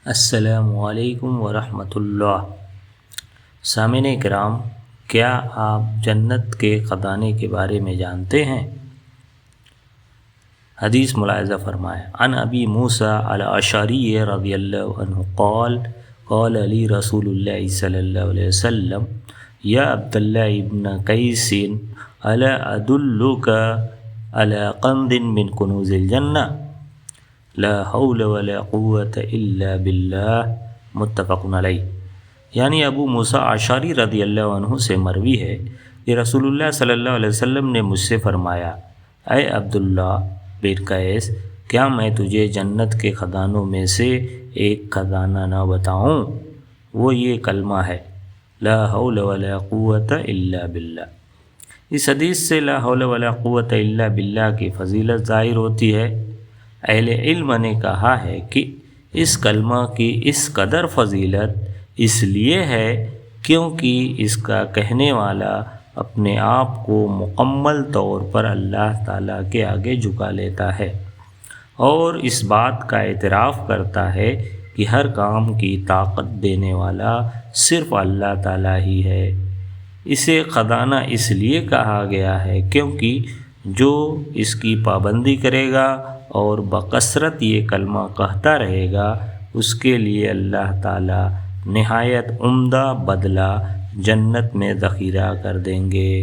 السلام علیکم ورحمۃ اللہ۔ سامعین کرام، کیا آپ جنت کے خزانے کے بارے میں جانتے ہیں؟ حدیث ملاحظہ فرمائیں۔ عن ابی موسیٰ الاشعری رضی اللہ عنہ قال قال علی رسول اللہ صلی اللہ علیہ وسلم یا عبداللہ ابن قیس الا ادلک علی کنز من کنوز الجنہ لا حول ولا قوت الا باللہ، متفق علیہ۔ یعنی ابو موسیٰ اشعری رضی اللہ عنہ سے مروی ہے کہ رسول اللہ صلی اللہ علیہ وسلم نے مجھ سے فرمایا، اے عبداللہ بن قیس، کیا میں تجھے جنت کے خزانوں میں سے ایک خزانہ نہ بتاؤں؟ وہ یہ کلمہ ہے، لا حول ولا قوت الا باللہ۔ اس حدیث سے لا حول ولا قوت الا باللہ کی فضیلت ظاہر ہوتی ہے۔ اہل علم نے کہا ہے کہ اس کلمہ کی اس قدر فضیلت اس لیے ہے کیونکہ اس کا کہنے والا اپنے آپ کو مکمل طور پر اللہ تعالیٰ کے آگے جھکا لیتا ہے اور اس بات کا اعتراف کرتا ہے کہ ہر کام کی طاقت دینے والا صرف اللہ تعالیٰ ہی ہے۔ اسے خزانہ اس لیے کہا گیا ہے کیونکہ جو اس کی پابندی کرے گا اور بکثرت یہ کلمہ کہتا رہے گا، اس کے لیے اللہ تعالیٰ نہایت عمدہ بدلہ جنت میں ذخیرہ کر دیں گے۔